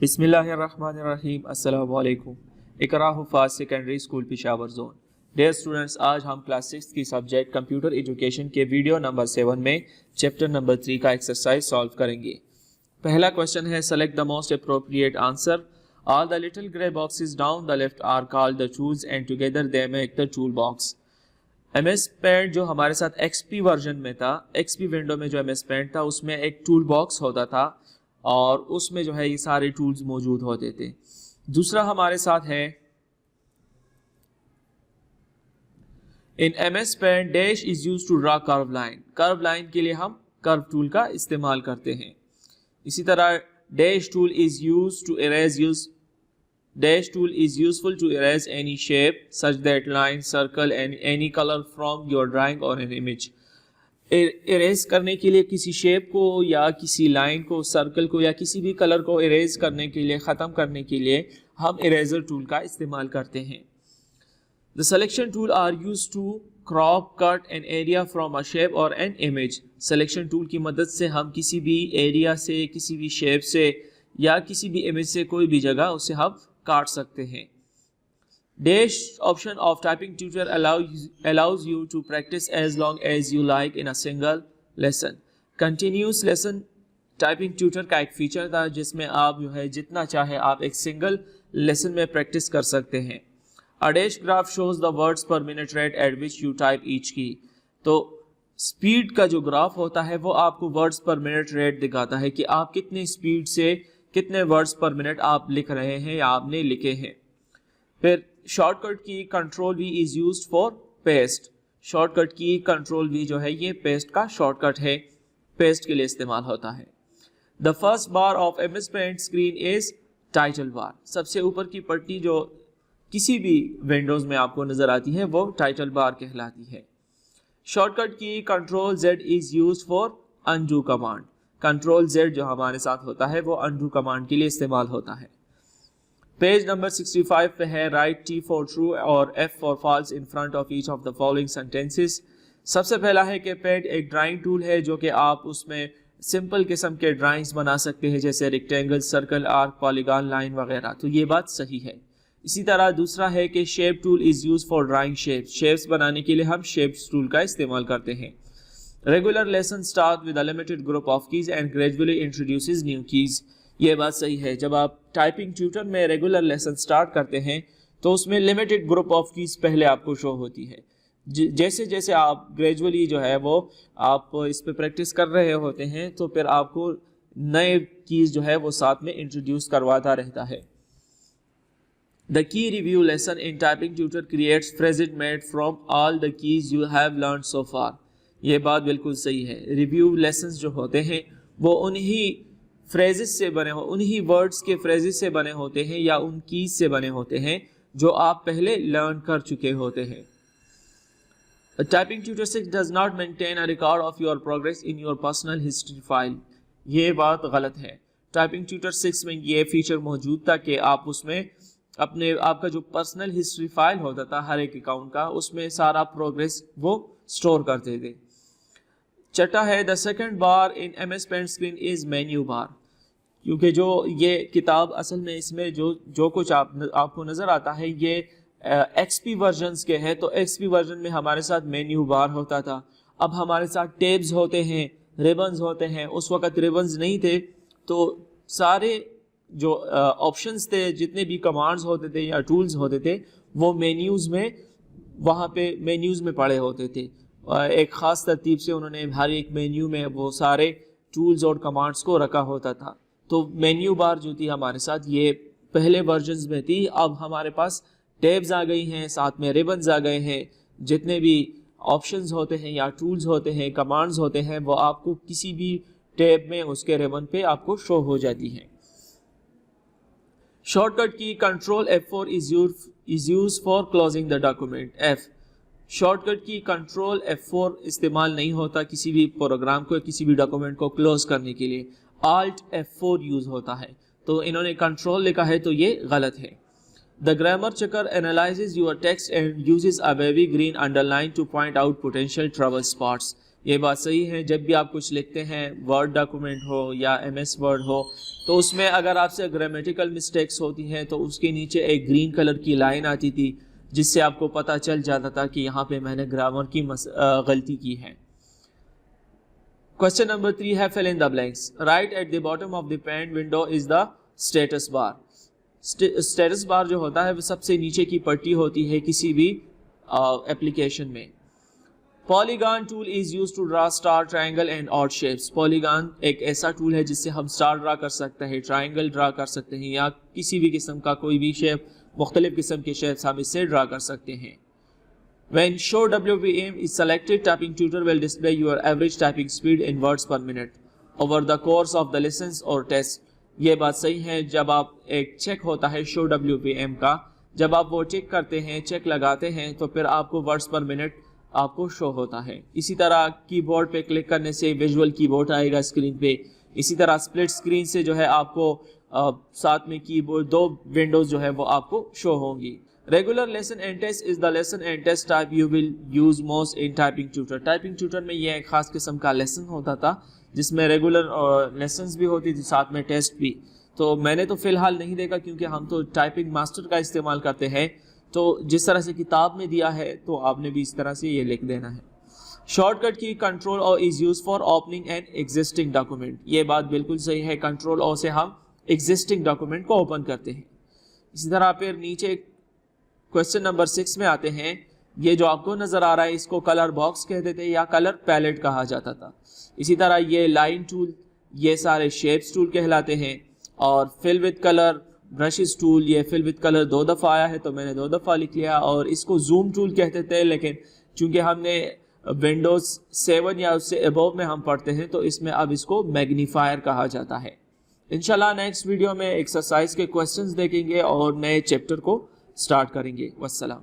بسم اللہ الرحمن الرحیم. السلام علیکم. Iqra Huffaz secondary school Peshawar zone. Dear students, آج ہم کلاس 6 کی سبجیکٹ کمپیوٹر ایجوکیشن کے ویڈیو نمبر 7 میں چیپٹر نمبر 3 کا ایکسرسائز سالو کریں گے. پہلا کوشچن ہے select the most appropriate answer. All the little grey boxes down the left are called the tools and together they make the tool box. M S Paint جو ہمارے ساتھ x P version میں تھا، x پی window میں جو M S pant تھا اس میں ایک ٹول باکس ہوتا تھا اور اس میں جو ہے یہ سارے ٹولز موجود ہوتے تھے. دوسرا ہمارے ساتھ ہے in M S paint dash is use to draw curve line. کرو لائن کے لیے ہم کرو ٹول کا استعمال کرتے ہیں. اسی طرح dash tool is use to erase dash tool is useful to erase any shape such that line circle and any colour from your drawing اور این امیج. اریز کرنے کے لیے کسی شیپ کو یا کسی لائن کو، سرکل کو یا کسی بھی کلر کو اریز کرنے کے لیے، ختم کرنے کے لیے ہم اریزر ٹول کا استعمال کرتے ہیں. The selection tool are used to crop, cut an area from a shape or an image. Selection tool کی مدد سے ہم کسی بھی ایریا سے، کسی بھی شیپ سے یا کسی بھی امیج سے کوئی بھی جگہ اسے ہم کاٹ سکتے ہیں. Dash option of typing tutor allows you to practice as long as you like in a single lesson. Continuous lesson typing tutor کا ایک فیچر تھا جس میں آپ جو ہے جتنا چاہے آپ ایک سنگل لیسن میں پریکٹس کر سکتے ہیں. A dash graph shows the words per minute rate at which you type each key. تو سپیڈ کا جو گراف ہوتا ہے وہ آپ کو ورڈز پر منٹ ریٹ دکھاتا ہے کہ آپ کتنے سپیڈ سے کتنے ورڈز پر منٹ آپ لکھ رہے ہیں یا آپ نے لکھے ہیں. پھر shortcut key control V is used for paste. Shortcut key control وی جو ہے یہ پیسٹ کا شارٹ کٹ ہے، پیسٹ کے لیے استعمال ہوتا ہے. The first bar of M S pant screen is title bar. سب سے اوپر کی پٹی جو کسی بھی ونڈوز میں آپ کو نظر آتی ہے وہ ٹائٹل بار کہلاتی ہے. Shortcut key control Z is used for undo command. Control Z جو ہمارے ساتھ ہوتا ہے وہ انڈو کمانڈ کے لیے استعمال ہوتا ہے. پیج نمبر 65 پہ ہے رائٹ ٹی فار ٹرو اور F for false in front of each of the following sentences. سب سے پہلا ہے کہ پینٹ ایک ڈرائنگ ٹول ہے جو کہ آپ اس میں سمپل قسم کے ڈرائنگز بنا سکتے ہیں جیسے rectangle, circle, arc, polygon, line وغیرہ. تو یہ بات صحیح ہے. اسی طرح دوسرا ہے کہ shape tool is use for drawing shape. Shapes بنانے کے لیے ہم شیپس ٹول کا استعمال کرتے ہیں. Regular lesson start with a limited group of keys and gradually introduces new keys. یہ بات صحیح ہے. جب آپ ٹائپنگ ٹیوٹر میں ریگولر لیسن سٹارٹ کرتے ہیں تو اس میں لمیٹڈ گروپ آف کیز پہلے آپ کو شو ہوتی ہے. جیسے جیسے آپ گریجولی جو ہے وہ آپ اس پہ پریکٹس کر رہے ہوتے ہیں تو پھر آپ کو نئے کیز جو ہے وہ ساتھ میں انٹروڈیوس کرواتا رہتا ہے. The key review lesson in typing tutor creates phrases made from all the keys you have learned so far. یہ بات بالکل صحیح ہے. ریویو لیسنز جو ہوتے ہیں وہ انہی فریزز سے بنے انہی ورڈز کے فریزز سے بنے ہوتے ہیں یا ان کیز سے بنے ہوتے ہیں جو آپ پہلے لرن کر چکے ہوتے ہیں. Typing Tutor 6 does not maintain a record of your progress in your personal history file. یہ بات غلط ہے. Typing Tutor 6 میں یہ فیچر موجود تھا کہ آپ اس میں آپ کا جو پرسنل ہسٹری فائل ہوتا تھا ہر ایک اکاؤنٹ کا اس میں سارا پروگریس وہ سٹور کرتے تھے. چھٹا ہے the second bar in M S pant screen is menu bar. کیونکہ جو یہ کتاب اصل میں اس میں جو کچھ آپ کو نظر آتا ہے یہ ایکس پی ورژنس کے ہے. تو ایکس پی ورژن میں ہمارے ساتھ مینیو بار ہوتا تھا. اب ہمارے ساتھ ٹیبز ہوتے ہیں، ریبنز ہوتے ہیں. اس وقت ریبنز نہیں تھے تو سارے جو آپشنز تھے، جتنے بھی کمانڈز ہوتے تھے یا ٹولز ہوتے تھے وہ مینیوز میں وہاں پہ مینیوز میں پڑے ہوتے تھے. ایک خاص ترتیب سے انہوں نے ہر ایک مینیو میں وہ سارے ٹولز اور کمانڈز کو رکھا ہوتا تھا. تو مینیو بار جو تھی ہمارے ساتھ یہ پہلے ورژنز میں تھی. اب ہمارے پاس ٹیبز آ گئی ہیں، ساتھ میں ریبنز آ گئے ہیں. جتنے بھی آپشنز ہوتے ہیں یا ٹولز ہوتے ہیں، کمانڈز ہوتے ہیں وہ آپ کو کسی بھی ٹیب میں اس کے ریبن پہ آپ کو شو ہو جاتی ہیں. Shortcut key control F4 is used for closing the document. Shortcut key control F4 استعمال نہیں ہوتا کسی بھی پروگرام کو، کسی بھی ڈاکومنٹ کو کلوز کرنے کے لیے. Alt F4 یوز ہوتا ہے. تو انہوں نے کنٹرول لکھا ہے تو یہ غلط ہے. The grammar checker analyzes your text and uses a wavy green underline to point out potential trouble spots. یہ بات صحیح ہے، جب بھی آپ کچھ لکھتے ہیں ورڈ ڈاکومنٹ ہو یا ایم ایس ورڈ ہو تو اس میں اگر آپ سے گرامیٹیکل مسٹیکس ہوتی ہیں تو اس کے نیچے ایک گرین کلر کی لائن آتی تھی جس سے آپ کو پتہ چل جاتا تھا کہ یہاں پہ میں نے گرامر کی غلطی کی ہے۔ Question number 3 ہے fill in the blanks. Right at the bottom of the parent window is the status bar. Status bar جو ہوتا ہے وہ سب سے نیچے کی پٹی ہوتی ہے کسی بھی اپلیکیشن میں۔ Polygon tool is used to draw star, triangle and odd shapes. Polygon ایک ایسا ٹول ہے جس سے ہم star ڈرا کر سکتے ہیں، triangle ڈرا کر سکتے ہیں یا کسی بھی قسم کا کوئی بھی شیپ، مختلف قسم کے شیپس ہم اس سے ڈرا کر سکتے ہیں۔ When show WVM is selected, typing tutor will display your average typing speed in words per minute over the course of the lessons or test. یہ بات صحیح ہے، جب آپ ایک چیک ہوتا ہے show WVM کا، جب آپ وہ چیک کرتے ہیں، چیک لگاتے ہیں تو پھر آپ کو words per minute آپ کو شو ہوتا ہے۔ اسی طرح کی بورڈ پہ کلک کرنے سے ویژول کی بورڈ آئے گا اسکرین پہ، اسی طرح اسپلٹ اسکرین سے جو ہے آپ کو ساتھ میں کی بورڈ دو ونڈوز جو ہے وہ آپ کو شو ہوں گی۔ Regular lesson and test is the lesson and test type you will use most in typing tutor. Typing tutor میں یہ ایک خاص قسم کا لیسن ہوتا تھا جس میں ریگولر لیسنز بھی ہوتی تھی ساتھ میں ٹیسٹ بھی، تو میں نے تو فی الحال نہیں دیکھا کیونکہ ہم تو ٹائپنگ ماسٹر کا استعمال کرتے ہیں، تو جس طرح سے کتاب میں دیا ہے تو آپ نے بھی اس طرح سے یہ لکھ دینا ہے۔ Shortcut key control O is use for opening an existing document. یہ بات بالکل صحیح ہے، کنٹرول او سے ہم ایگزسٹنگ ڈاکومنٹ کو اوپن کرتے ہیں۔ اسی طرح پھر نیچے کوسچن نمبر 6 میں آتے ہیں، یہ جو آپ کو نظر آ رہا ہے اس کو کلر باکس کہتے تھے یا کلر پیلیٹ کہا جاتا تھا۔ اسی طرح یہ لائن ٹول، یہ سارے شیپس ٹول کہلاتے ہیں، اور فل وتھ کلر برشز ٹول، یہ فل وتھ کلر 2 دفعہ آیا ہے تو میں نے 2 دفعہ لکھ لیا، اور اس کو زوم ٹول کہتے تھے، لیکن چونکہ ہم نے ونڈوز 7 یا اس سے ابو میں ہم پڑھتے ہیں تو اس میں اب اس کو میگنیفائر کہا جاتا ہے۔ انشاءاللہ نیکسٹ ویڈیو میں ایکسرسائز کے کوسچنز دیکھیں گے اور نئے چیپٹر کو سٹارٹ کریں گے۔ والسلام۔